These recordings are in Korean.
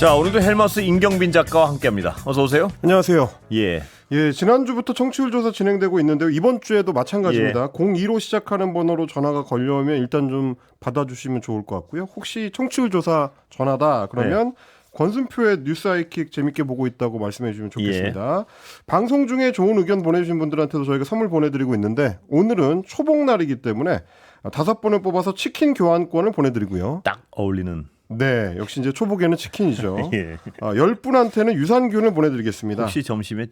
자, 오늘도 헬머스 임경빈 작가와 함께합니다. 어서 오세요. 안녕하세요. 예. 예, 지난주부터 청취율 조사 진행되고 있는데요. 이번 주에도 마찬가지입니다. 02로 시작하는 번호로 전화가 걸려오면 일단 좀 받아주시면 좋을 것 같고요. 혹시 청취율 조사 전화다 그러면 권순표의 뉴스 아이킥 재밌게 보고 있다고 말씀해 주시면 좋겠습니다. 방송 중에 좋은 의견 보내주신 분들한테도 저희가 선물 보내드리고 있는데 오늘은 초복날이기 때문에 5분을 뽑아서 치킨 교환권을 보내드리고요. 딱 어울리는. 네, 역시 이제 초복에는 치킨이죠. 예. 10분한테는 유산균을 보내드리겠습니다. 혹시 점심에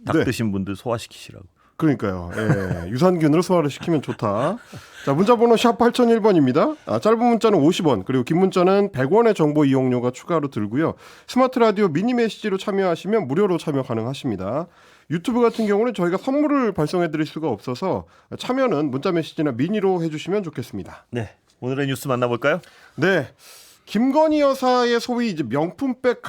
닭 네. 드신 분들 소화시키시라고. 그러니까요. 예, 유산균으로 소화를 시키면 좋다. 자, 문자번호 샵 8001번입니다. 짧은 문자는 50원, 그리고 긴 문자는 100원의 정보 이용료가 추가로 들고요. 스마트 라디오 미니 메시지로 참여하시면 무료로 참여 가능하십니다. 유튜브 같은 경우는 저희가 선물을 발송해드릴 수가 없어서 참여는 문자 메시지나 미니로 해주시면 좋겠습니다. 네. 오늘의 뉴스 만나볼까요? 네. 김건희 여사의 소위 이제 명품백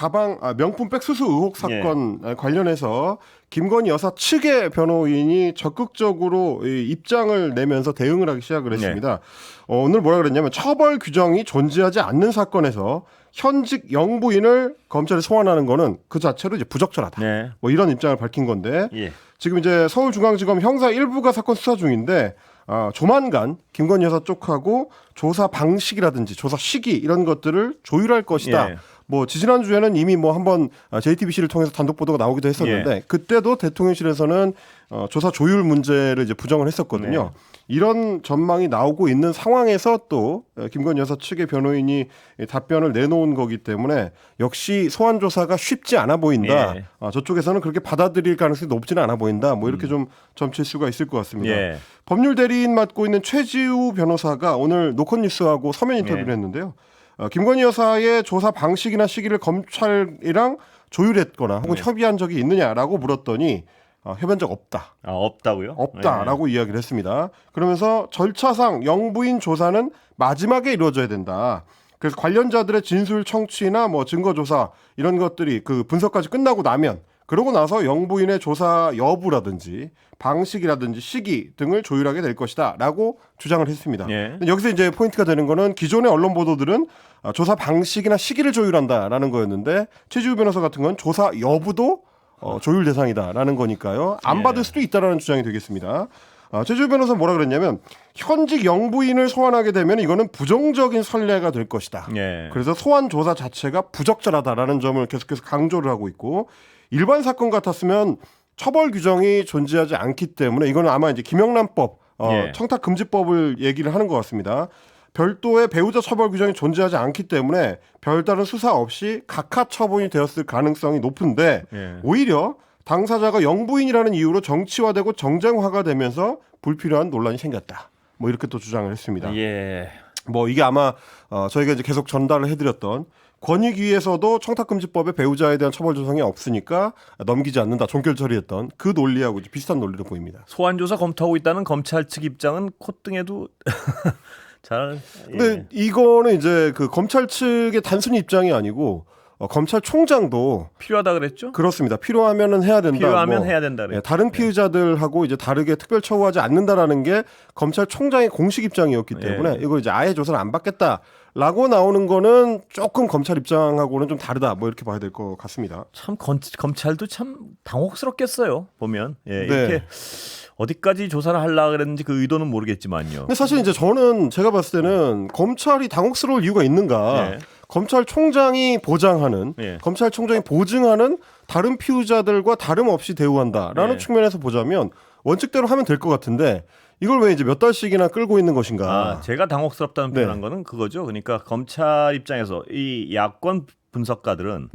명품백 수수 의혹 사건 관련해서 김건희 여사 측의 변호인이 적극적으로 입장을 내면서 대응을 하기 시작을 했습니다. 오늘 뭐라 그랬냐면 처벌 규정이 존재하지 않는 사건에서 현직 영부인을 검찰에 소환하는 거는 그 자체로 이제 부적절하다. 네. 뭐 이런 입장을 밝힌 건데 예. 지금 이제 서울중앙지검 형사 1부가 사건 수사 중인데 조만간 김건희 여사 쪽하고 조사 방식이라든지 조사 시기 이런 것들을 조율할 것이다. 예. 뭐 지난주에는 이미 뭐 한번 JTBC를 통해서 단독 보도가 나오기도 했었는데 그때도 대통령실에서는 조사 조율 문제를 이제 부정을 했었거든요. 이런 전망이 나오고 있는 상황에서 또 김건희 여사 측의 변호인이 답변을 내놓은 거기 때문에 역시 소환 조사가 쉽지 않아 보인다. 예. 저쪽에서는 그렇게 받아들일 가능성이 높지는 않아 보인다. 뭐 이렇게 좀 점칠 수가 있을 것 같습니다. 예. 법률 대리인 맡고 있는 최지우 변호사가 오늘 노컷뉴스하고 서면 인터뷰를 했는데요. 김건희 여사의 조사 방식이나 시기를 검찰이랑 조율했거나 혹은 협의한 적이 있느냐라고 물었더니 협의한 적 없다. 없다고요? 없다라고 이야기를 했습니다. 그러면서 절차상 영부인 조사는 마지막에 이루어져야 된다. 그래서 관련자들의 진술 청취나 뭐 증거 조사 이런 것들이 그 분석까지 끝나고 나면 그러고 나서 영부인의 조사 여부라든지 방식이라든지 시기 등을 조율하게 될 것이다 라고 주장을 했습니다. 예. 여기서 이제 포인트가 되는 거는 기존의 언론 보도들은 조사 방식이나 시기를 조율한다라는 거였는데 최지우 변호사 같은 건 조사 여부도 조율 대상이다라는 거니까요. 안 받을 수도 있다라는 주장이 되겠습니다. 최지우 변호사 뭐라 그랬냐면 현직 영부인을 소환하게 되면 이거는 부정적인 선례가 될 것이다. 예. 그래서 소환 조사 자체가 부적절하다라는 점을 계속해서 강조를 하고 있고 일반 사건 같았으면 처벌 규정이 존재하지 않기 때문에 이거는 아마 이제 김영란법 청탁금지법을 얘기를 하는 것 같습니다. 별도의 배우자 처벌 규정이 존재하지 않기 때문에 별다른 수사 없이 각하 처분이 되었을 가능성이 높은데 오히려 당사자가 영부인이라는 이유로 정치화되고 정쟁화가 되면서 불필요한 논란이 생겼다. 뭐 이렇게 또 주장을 했습니다. 예. 뭐 이게 아마 저희가 이제 계속 전달을 해드렸던 권익위에서도 청탁금지법에 배우자에 대한 처벌 조항이 없으니까 넘기지 않는다 종결 처리했던 그 논리하고 이제 비슷한 논리로 보입니다. 소환 조사 검토하고 있다는 검찰 측 입장은 콧등에도 근데 이거는 이제 그 검찰 측의 단순히 입장이 아니고 검찰총장도 필요하다 그랬죠? 그렇습니다. 필요하면은 해야 된다. 필요하면 해야 된다 그랬죠. 다른 피의자들하고 이제 다르게 특별 처우하지 않는다라는 게 검찰총장의 공식 입장이었기 때문에 이거 이제 아예 조사를 안 받겠다라고 나오는 거는 조금 검찰 입장하고는 좀 다르다. 뭐 이렇게 봐야 될 것 같습니다. 참 검찰도 참 당혹스럽겠어요. 보면 이렇게 어디까지 조사를 하려고 그랬는지 그 의도는 모르겠지만요. 근데 사실 이제 저는 제가 봤을 때는 검찰이 당혹스러울 이유가 있는가? 검찰총장이 보장하는, 검찰총장이 보증하는 다른 피의자들과 다름없이 대우한다라는 측면에서 보자면 원칙대로 하면 될 것 같은데 이걸 왜 이제 몇 달씩이나 끌고 있는 것인가? 제가 당혹스럽다는 표현한 거는 그거죠. 그러니까 검찰 입장에서 이 야권 분석가들은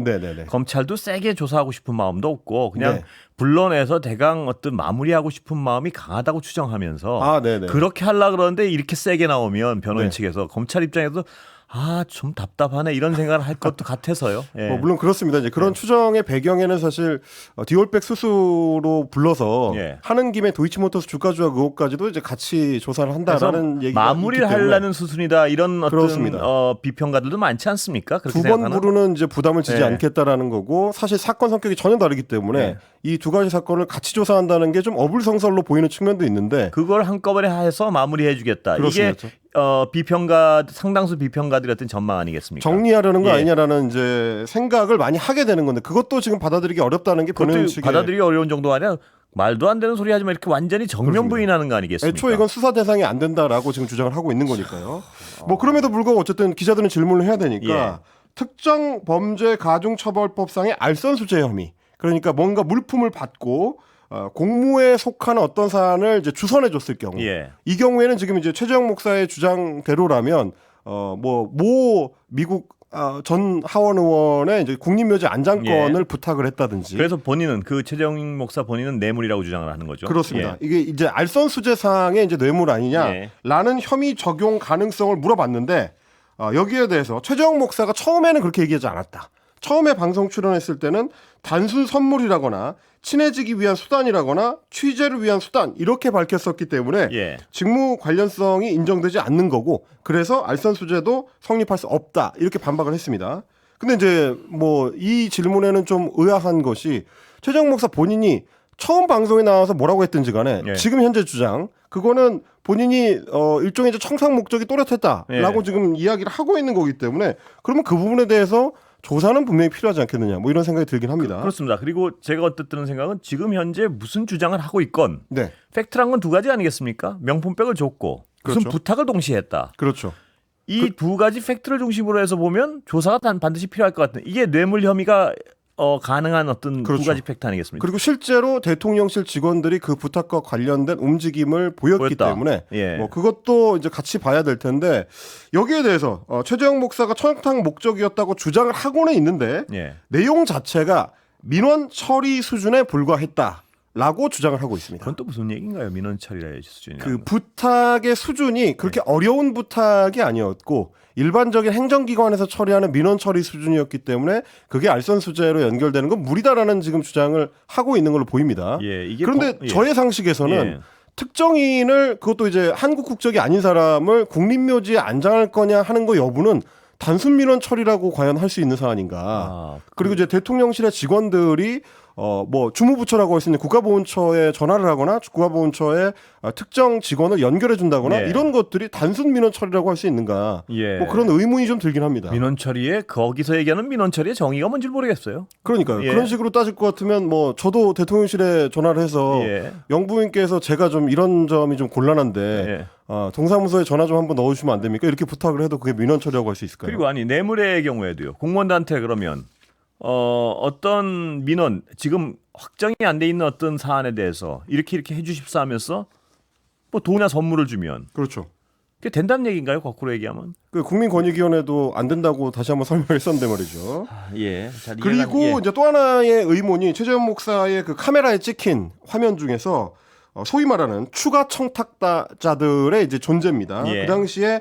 검찰도 세게 조사하고 싶은 마음도 없고 그냥 불러내서 대강 어떤 마무리하고 싶은 마음이 강하다고 추정하면서 그렇게 하려고 그러는데 이렇게 세게 나오면 변호인 측에서 검찰 입장에서 좀 답답하네 이런 생각을 할 것도 같아서요. 뭐 물론 그렇습니다. 이제 그런 추정의 배경에는 사실 디올백 수수로 불러서 하는 김에 도이치모터스 주가 조작 의혹까지도 이제 같이 조사를 한다라는 얘기가 마무리를 하려는 수순이다 이런 어떤 비평가들도 많지 않습니까? 두 번 부르는 이제 부담을 지지 않겠다라는 거고 사실 사건 성격이 전혀 다르기 때문에 이 두 가지 사건을 같이 조사한다는 게 좀 어불성설로 보이는 측면도 있는데 그걸 한꺼번에 해서 마무리해주겠다. 이게 비평가 상당수 비평가들이 어떤 전망 아니겠습니까? 정리하려는 거 아니냐라는 이제 생각을 많이 하게 되는 건데 그것도 지금 받아들이기 어렵다는 게 보는 식의 받아들이기 어려운 정도가 아니라 말도 안 되는 소리 하지만 이렇게 완전히 정면 부인하는 거 아니겠습니까? 애초에 이건 수사 대상이 안 된다라고 지금 주장을 하고 있는 거니까요. 뭐 그럼에도 불구하고 어쨌든 기자들은 질문을 해야 되니까 특정 범죄 가중처벌법상의 알선수재 혐의 그러니까 뭔가 물품을 받고 공무에 속하는 어떤 사안을 이제 주선해 줬을 경우 이 경우에는 지금 이제 최재형 목사의 주장대로라면 모 미국 전 하원 의원의 이제 국립묘지 안장권을 부탁을 했다든지. 그래서 본인은 그 최재형 목사 본인은 뇌물이라고 주장을 하는 거죠. 그렇습니다. 이게 이제 알선수재상의 이제 뇌물 아니냐라는 혐의 적용 가능성을 물어봤는데 여기에 대해서 최재형 목사가 처음에는 그렇게 얘기하지 않았다. 처음에 방송 출연했을 때는 단순 선물이라거나 친해지기 위한 수단이라거나 취재를 위한 수단 이렇게 밝혔었기 때문에 직무 관련성이 인정되지 않는 거고 그래서 알선수재도 성립할 수 없다 이렇게 반박을 했습니다. 근데 이제 뭐 이 질문에는 좀 의아한 것이 최재형 목사 본인이 처음 방송에 나와서 뭐라고 했든지 간에 지금 현재 주장 그거는 본인이 일종의 이제 청탁 목적이 또렷했다라고 지금 이야기를 하고 있는 거기 때문에 그러면 그 부분에 대해서 조사는 분명히 필요하지 않겠느냐 뭐 이런 생각이 들긴 합니다. 그렇습니다. 그리고 제가 어떤 드는 생각은 지금 현재 무슨 주장을 하고 있건 팩트란 건 두 가지 아니겠습니까? 명품백을 줬고 무슨 부탁을 동시에 했다. 그렇죠. 이 두 가지 팩트를 중심으로 해서 보면 조사가 반드시 필요할 것 같은 이게 뇌물 혐의가 가능한 어떤 두 가지 팩트 아니겠습니까? 그리고 실제로 대통령실 직원들이 그 부탁과 관련된 움직임을 보였기 때문에 뭐 그것도 이제 같이 봐야 될 텐데 여기에 대해서 최재형 목사가 청탁 목적이었다고 주장을 하고는 있는데 내용 자체가 민원 처리 수준에 불과했다. 라고 주장을 하고 있습니다. 그건 또 무슨 얘기인가요? 민원 처리라의 수준이. 그 부탁의 수준이 그렇게 어려운 부탁이 아니었고 일반적인 행정기관에서 처리하는 민원 처리 수준이었기 때문에 그게 알선수재로 연결되는 건 무리다라는 지금 주장을 하고 있는 걸로 보입니다. 그런데 저의 상식에서는 특정인을 그것도 이제 한국 국적이 아닌 사람을 국립묘지에 안장할 거냐 하는 거 여부는 단순 민원 처리라고 과연 할 수 있는 사안인가. 그리고 이제 대통령실의 직원들이 뭐 주무부처라고 할 수 있는 국가보훈처에 전화를 하거나 국가보훈처에 특정 직원을 연결해 준다거나 이런 것들이 단순 민원 처리라고 할 수 있는가. 뭐 그런 의문이 좀 들긴 합니다. 민원 처리에 거기서 얘기하는 민원 처리의 정의가 뭔지 모르겠어요. 그러니까요. 그런 식으로 따질 것 같으면 뭐 저도 대통령실에 전화를 해서 영부인께서 제가 좀 이런 점이 좀 곤란한데 동사무소에 전화 좀 한번 넣어주시면 안 됩니까? 이렇게 부탁을 해도 그게 민원 처리라고 할 수 있을까요? 그리고 아니 뇌물의 경우에도요. 공무원들한테 그러면 어떤 민원 지금 확정이 안 돼 있는 어떤 사안에 대해서 이렇게 해주십사 하면서 뭐 돈이나 선물을 주면 그렇죠. 그게 된다는 얘기인가요? 거꾸로 얘기하면 그 국민권익위원회도 안 된다고 다시 한번 설명했었는데 말이죠. 그리고 이제 또 하나의 의문이 최재형 목사의 그 카메라에 찍힌 화면 중에서 소위 말하는 추가 청탁자들의 이제 존재입니다. 그 당시에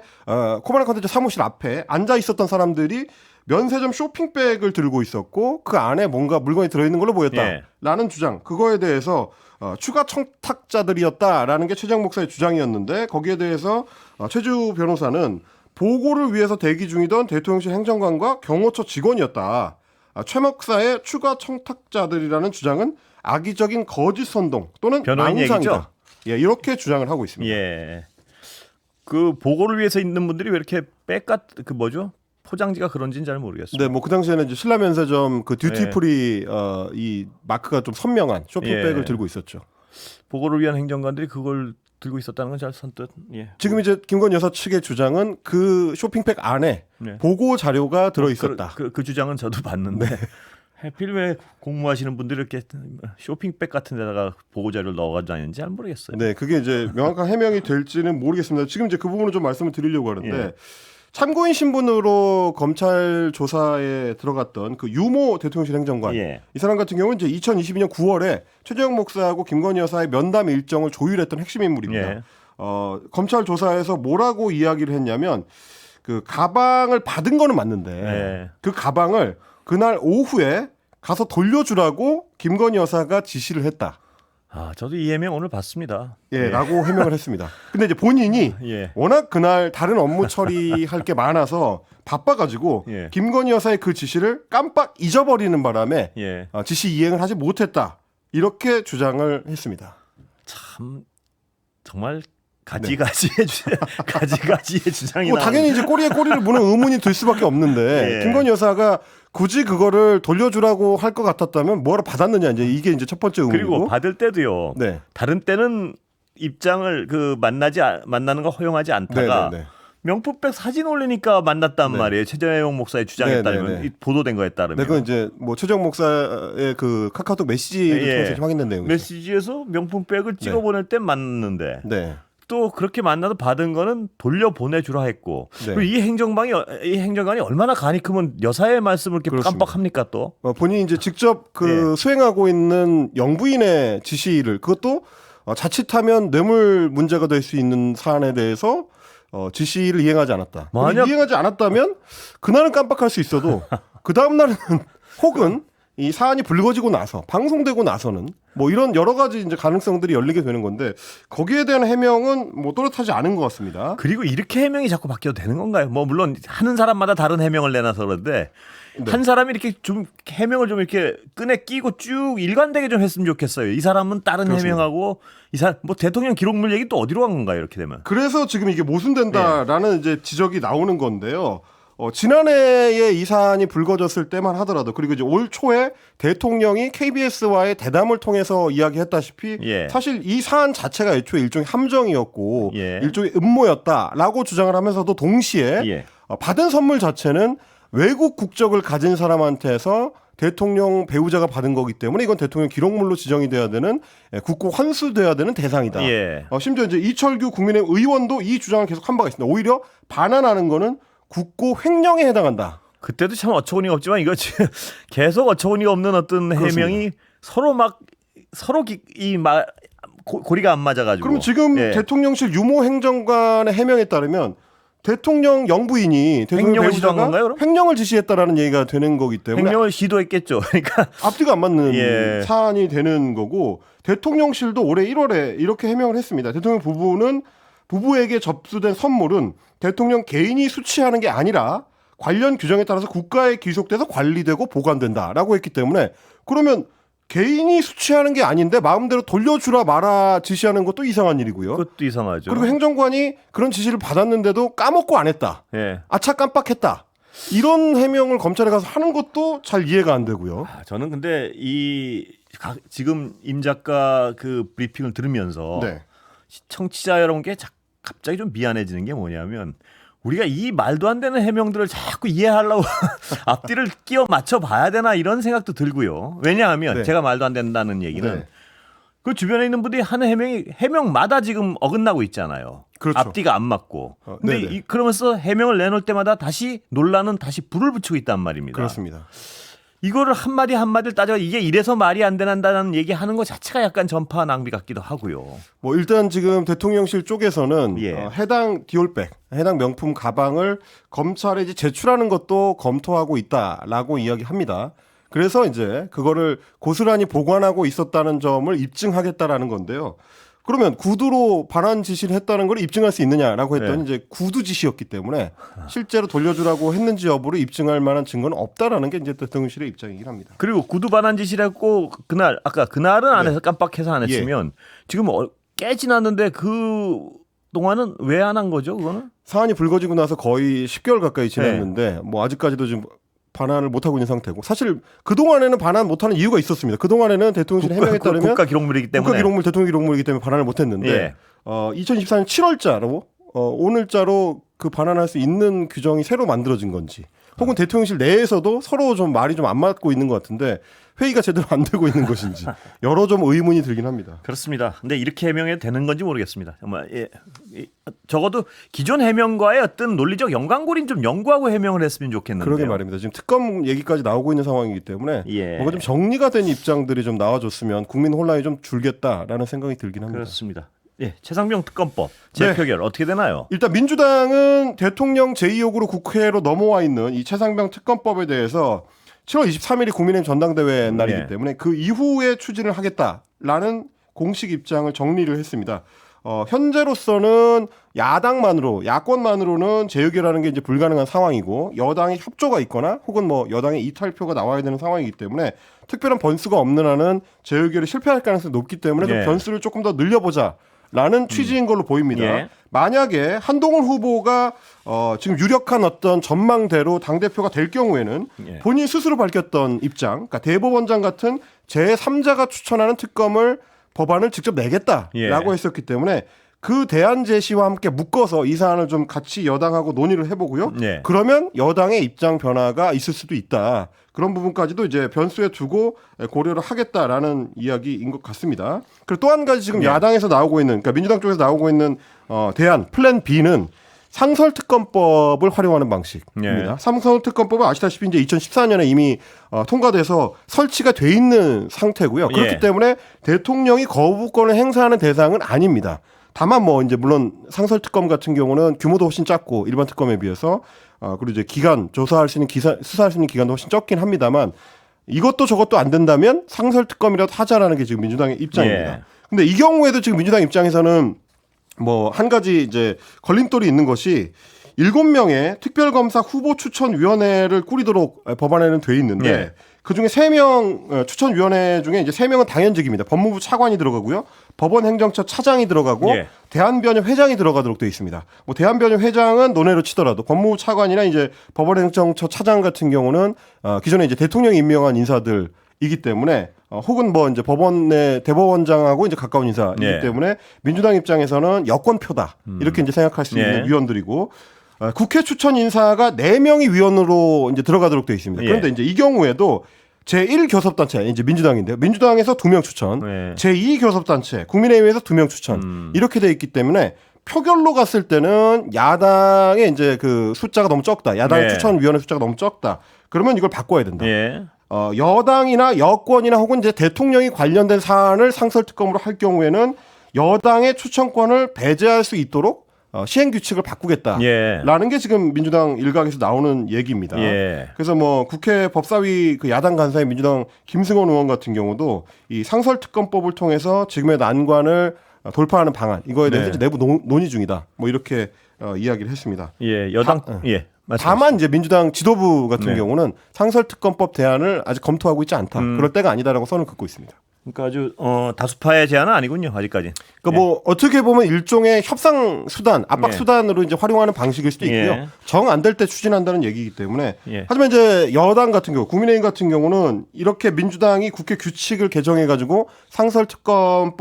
코바나 컨텐츠 사무실 앞에 앉아 있었던 사람들이 면세점 쇼핑백을 들고 있었고 그 안에 뭔가 물건이 들어있는 걸로 보였다라는 주장. 그거에 대해서 추가 청탁자들이었다라는 게 최재형 목사의 주장이었는데 거기에 대해서 최주 변호사는 보고를 위해서 대기 중이던 대통령실 행정관과 경호처 직원이었다. 최 목사의 추가 청탁자들이라는 주장은 악의적인 거짓 선동 또는 망상이다. 이렇게 주장을 하고 있습니다. 그 보고를 위해서 있는 분들이 왜 이렇게 그 뭐죠? 포장지가 그런지는 잘 모르겠어요. 네, 뭐 그 당시에는 이제 신라면세점 그 듀티프리 이 마크가 좀 선명한 쇼핑백을 들고 있었죠. 보고를 위한 행정관들이 그걸 들고 있었다는 건 잘 선뜻. 지금 이제 김건희 여사 측의 주장은 그 쇼핑백 안에 보고 자료가 들어 있었다. 그 주장은 저도 봤는데 하필 왜 공무하시는 분들이 이렇게 쇼핑백 같은 데다가 보고 자료를 넣어가지고 다니는지 잘 모르겠어요. 네, 그게 이제 명확한 해명이 될지는 모르겠습니다. 지금 이제 그 부분을 좀 말씀을 드리려고 하는데. 참고인 신분으로 검찰 조사에 들어갔던 그 유모 대통령실 행정관 이 사람 같은 경우는 이제 2022년 9월에 최재형 목사하고 김건희 여사의 면담 일정을 조율했던 핵심 인물입니다. 검찰 조사에서 뭐라고 이야기를 했냐면 그 가방을 받은 거는 맞는데 그 가방을 그날 오후에 가서 돌려주라고 김건희 여사가 지시를 했다. 저도 이 해명 오늘 봤습니다. 라고 해명을 했습니다. 근데 이제 본인이 워낙 그날 다른 업무 처리할 게 많아서 바빠가지고 김건희 여사의 그 지시를 깜빡 잊어버리는 바람에 지시 이행을 하지 못했다. 이렇게 주장을 했습니다. 참 정말 가지가지의 주장이 뭐 당연히 이제 꼬리에 꼬리를 무는 의문이 들 수밖에 없는데 김건희 여사가 굳이 그거를 돌려주라고 할 것 같았다면 뭐하러 받았느냐 이제 이게 이제 첫 번째 의문이고. 그리고 받을 때도요. 다른 때는 입장을 만나는 거 허용하지 않다가 명품백 사진 올리니까 만났단 말이에요. 최재형 목사의 주장에 따르면 보도된 거에 따르면. 그건 이제 뭐 최재형 목사의 그 카카오톡 메시지를 통해서 확인된 내용이죠. 메시지에서 명품백을 찍어 보낼 때 만났는데 또 그렇게 만나서 받은 거는 돌려 보내주라 했고 그리고 이 행정관이 얼마나 간이 크면 여사의 말씀을 이렇게 깜빡합니까 또? 본인이 이제 직접 수행하고 있는 영부인의 지시를 그것도 자칫하면 뇌물 문제가 될 수 있는 사안에 대해서 지시를 이행하지 않았다. 이행하지 않았다면 그날은 깜빡할 수 있어도 그 다음 날은 혹은 이 사안이 불거지고 나서 방송되고 나서는 뭐 이런 여러 가지 이제 가능성들이 열리게 되는 건데 거기에 대한 해명은 뭐 또렷하지 않은 것 같습니다. 그리고 이렇게 해명이 자꾸 바뀌어도 되는 건가요? 뭐 물론 하는 사람마다 다른 해명을 내놔서 그런데 한 사람이 이렇게 좀 해명을 좀 이렇게 끈에 끼고 쭉 일관되게 좀 했으면 좋겠어요. 이 사람은 다른 해명하고 이 사람 뭐 대통령 기록물 얘기 또 어디로 간 건가요? 이렇게 되면. 그래서 지금 이게 모순된다라는 이제 지적이 나오는 건데요. 지난해에 이 사안이 불거졌을 때만 하더라도 그리고 이제 올 초에 대통령이 KBS와의 대담을 통해서 이야기했다시피 사실 이 사안 자체가 애초에 일종의 함정이었고 일종의 음모였다라고 주장을 하면서도 동시에 받은 선물 자체는 외국 국적을 가진 사람한테서 대통령 배우자가 받은 거기 때문에 이건 대통령 기록물로 지정이 돼야 되는 국고 환수돼야 되는 대상이다. 심지어 이제 이철규 국민의힘 의원도 이 주장을 계속 한 바가 있습니다. 오히려 반환하는 거는 국고 횡령에 해당한다. 그때도 참 어처구니가 없지만 이거 지금 계속 어처구니가 없는 어떤 해명이 서로 고리가 안 맞아가지고. 그럼 지금 대통령실 유모 행정관의 해명에 따르면 대통령 영부인이 대통령 배우자가 횡령을 지시했다라는 얘기가 되는 거기 때문에 횡령을 시도했겠죠. 그러니까 앞뒤가 안 맞는 사안이 되는 거고 대통령실도 올해 1월에 이렇게 해명을 했습니다. 대통령 부부에게 접수된 선물은 대통령 개인이 수취하는 게 아니라 관련 규정에 따라서 국가에 귀속돼서 관리되고 보관된다라고 했기 때문에 그러면 개인이 수취하는 게 아닌데 마음대로 돌려주라 마라 지시하는 것도 이상한 일이고요. 그것도 이상하죠. 그리고 행정관이 그런 지시를 받았는데도 까먹고 안 했다. 아차 깜빡했다. 이런 해명을 검찰에 가서 하는 것도 잘 이해가 안 되고요. 저는 근데 지금 임 작가 그 브리핑을 들으면서 청취자 여러분께 갑자기 좀 미안해지는 게 뭐냐면 우리가 이 말도 안 되는 해명들을 자꾸 이해하려고 앞뒤를 끼워 맞춰 봐야 되나 이런 생각도 들고요. 왜냐하면 제가 말도 안 된다는 얘기는 그 주변에 있는 분들이 하는 해명마다 지금 어긋나고 있잖아요. 앞뒤가 안 맞고. 근데 그러면서 해명을 내놓을 때마다 다시 논란은 다시 불을 붙이고 있단 말입니다. 그렇습니다. 이거를 한마디를 따져 이게 이래서 말이 안 된다는 얘기하는 것 자체가 약간 전파 낭비 같기도 하고요. 뭐 일단 지금 대통령실 쪽에서는 해당 디올백, 해당 명품 가방을 검찰에 이제 제출하는 것도 검토하고 있다라고 이야기합니다. 그래서 이제 그거를 고스란히 보관하고 있었다는 점을 입증하겠다라는 건데요. 그러면 구두로 반환 지시를 했다는 걸 입증할 수 있느냐라고 했더니 이제 구두 지시였기 때문에 실제로 돌려주라고 했는지 여부를 입증할 만한 증거는 없다라는 게 이제 대통령실의 입장이긴 합니다. 그리고 구두 반환 지시를 했고 그날은 안 해서 깜빡해서 안 했으면 지금 꽤 지났는데 그 동안은 왜 안 한 거죠? 그거는 사안이 불거지고 나서 거의 10개월 가까이 지났는데 뭐 아직까지도 지금 반환을 못하고 있는 상태고 사실 그동안에는 반환 못하는 이유가 있었습니다. 그동안에는 대통령실 해명에 따르면 국가 기록물이기 때문에 대통령 기록물이기 때문에 반환을 못했는데 2024년 7월자로 오늘자로 그 반환할 수 있는 규정이 새로 만들어진 건지 혹은 대통령실 내에서도 서로 좀 말이 좀 안 맞고 있는 것 같은데 회의가 제대로 안 되고 있는 것인지 여러 좀 의문이 들긴 합니다. 그렇습니다. 근데 이렇게 해명해도 되는 건지 모르겠습니다. 정말 적어도 기존 해명과의 어떤 논리적 연관고리는 좀 연구하고 해명을 했으면 좋겠는데요. 그러게 말입니다. 지금 특검 얘기까지 나오고 있는 상황이기 때문에 뭔가 좀 정리가 된 입장들이 좀 나와줬으면 국민 혼란이 좀 줄겠다라는 생각이 들긴 합니다. 그렇습니다. 최상병 특검법 재표결 어떻게 되나요? 일단 민주당은 대통령 제2역으로 국회로 넘어와 있는 이 최상병 특검법에 대해서 7월 23일이 국민의힘 전당대회 날이기 때문에 그 이후에 추진을 하겠다라는 공식 입장을 정리를 했습니다. 현재로서는 야권만으로는 재의결하는 게 이제 불가능한 상황이고 여당의 협조가 있거나 혹은 뭐 여당의 이탈표가 나와야 되는 상황이기 때문에 특별한 변수가 없는 한은 재의결이 실패할 가능성이 높기 때문에 좀 변수를 조금 더 늘려보자라는 라는 취지인 걸로 보입니다. 예. 만약에 한동훈 후보가 지금 유력한 어떤 전망대로 당대표가 될 경우에는 예. 본인 스스로 밝혔던 입장, 그러니까 대법원장 같은 제3자가 추천하는 특검을 법안을 직접 내겠다라고 예. 했었기 때문에 그 대안 제시와 함께 묶어서 이 사안을 좀 같이 여당하고 논의를 해보고요. 예. 그러면 여당의 입장 변화가 있을 수도 있다. 그런 부분까지도 이제 변수에 두고 고려를 하겠다라는 이야기인 것 같습니다. 그리고 또 한 가지 지금 예. 야당에서 나오고 있는, 그러니까 민주당 쪽에서 나오고 있는 대안 플랜 B는 상설특검법을 활용하는 방식입니다. 예. 상설특검법은 아시다시피 이제 2014년에 이미 통과돼서 설치가 돼 있는 상태고요. 그렇기 예. 때문에 대통령이 거부권을 행사하는 대상은 아닙니다. 다만 뭐 이제 물론 상설특검 같은 경우는 규모도 훨씬 작고 일반 특검에 비해서 그리고 이제 기간 조사할 수 있는 수사할 수 있는 기간도 훨씬 적긴 합니다만 이것도 저것도 안 된다면 상설특검이라도 하자라는 게 지금 민주당의 입장입니다. 예. 근데 이 경우에도 지금 민주당 입장에서는 뭐 한 가지 이제 걸림돌이 있는 것이 7명의 특별검사 후보 추천위원회를 꾸리도록 법안에는 돼 있는데 예. 그중에 3명 추천위원회 중에 이제 3명은 당연직입니다. 법무부 차관이 들어가고요. 법원행정처 차장이 들어가고 예. 대한변협 회장이 들어가도록 되어 있습니다. 뭐 대한변협 회장은 논외로 치더라도 법무부 차관이나 이제 법원행정처 차장 같은 경우는 기존에 이제 대통령이 임명한 인사들이기 때문에 혹은 뭐 이제 법원의 대법원장하고 이제 가까운 인사이기 예. 때문에 민주당 입장에서는 여권표다 이렇게 이제 생각할 수 있는 예. 위원들이고 국회 추천 인사가 4명이 위원으로 이제 들어가도록 되어 있습니다. 그런데 예. 이제 이 경우에도 제1교섭단체 이제 민주당인데요. 민주당에서 2명 추천, 예. 제2교섭단체 국민의힘에서 2명 추천 이렇게 돼 있기 때문에 표결로 갔을 때는 야당의 이제 그 숫자가 너무 적다. 야당의 예. 추천위원회 숫자가 너무 적다. 그러면 이걸 바꿔야 된다. 예. 여당이나 여권이나 혹은 이제 대통령이 관련된 사안을 상설특검으로 할 경우에는 여당의 추천권을 배제할 수 있도록 시행 규칙을 바꾸겠다라는 예. 게 지금 민주당 일각에서 나오는 얘기입니다. 예. 그래서 뭐 국회 법사위 그 야당 간사의 민주당 김승원 의원 같은 경우도 이 상설특검법을 통해서 지금의 난관을 돌파하는 방안 이거에 대해서 네. 내부 논의 중이다. 뭐 이렇게 이야기를 했습니다. 예. 여당 예. 다만 이제 민주당 지도부 같은 네. 경우는 상설특검법 대안을 아직 검토하고 있지 않다. 그럴 때가 아니다라고 선을 긋고 있습니다. 그러니까 아주 다수파의 제안은 아니군요. 아직까지. 그러니까 뭐 어떻게 보면 일종의 협상 수단, 압박 예. 수단으로 이제 활용하는 방식일 수도 있고요. 예. 정 안 될 때 추진한다는 얘기이기 때문에. 예. 하지만 이제 여당 같은 경우, 국민의힘 같은 경우는 이렇게 민주당이 국회 규칙을 개정해 가지고 상설특검을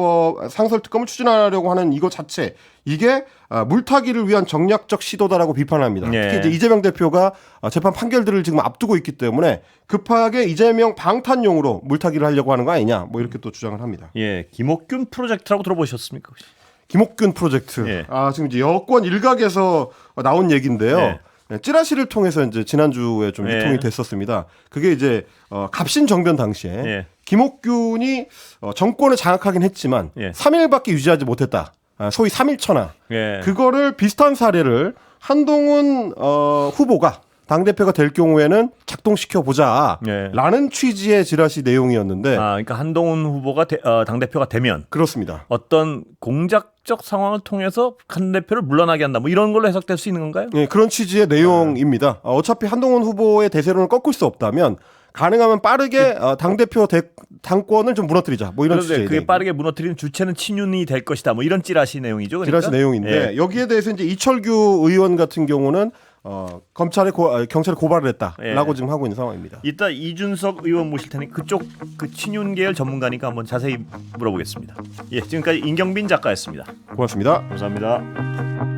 추진하려고 하는 이거 자체 이게 물타기를 위한 정략적 시도다라고 비판합니다. 예. 특히 이제 이재명 대표가 재판 판결들을 지금 앞두고 있기 때문에 급하게 이재명 방탄용으로 물타기를 하려고 하는 거 아니냐, 뭐 이렇게 또 주장을 합니다. 예. 김옥균 프로젝트라고 들어보셨습니까? 혹시? 김옥균 프로젝트. 예. 지금 이제 여권 일각에서 나온 얘기인데요. 예. 찌라시를 통해서 이제 지난주에 좀 예. 유통이 됐었습니다. 그게 이제 갑신 정변 당시에 예. 김옥균이 정권을 장악하긴 했지만 예. 3일밖에 유지하지 못했다. 소위 3.1천하. 예. 그거를 비슷한 사례를 한동훈 후보가 당대표가 될 경우에는 작동시켜 보자 예. 라는 취지의 지라시 내용이었는데 그러니까 한동훈 후보가 당대표가 되면 그렇습니다. 어떤 공작적 상황을 통해서 한 대표를 물러나게 한다. 뭐 이런 걸로 해석될 수 있는 건가요? 예, 그런 취지의 내용입니다. 어차피 한동훈 후보의 대세론을 꺾을 수 없다면 가능하면 빠르게 당대표 당권을 좀 무너뜨리자. 뭐 이런 그런데 취지의 그게 내용. 빠르게 무너뜨리는 주체는 친윤이 될 것이다. 뭐 이런 찌라시 내용이죠. 그러니까? 지라시 내용인데 예. 여기에 대해서 이제 이철규 의원 같은 경우는 경찰에 고발을 했다라고 예. 지금 하고 있는 상황입니다. 이따 이준석 의원 모실 테니 그쪽 그 친윤 계열 전문가니까 한번 자세히 물어보겠습니다. 예, 지금까지 임경빈 작가였습니다. 고맙습니다. 감사합니다.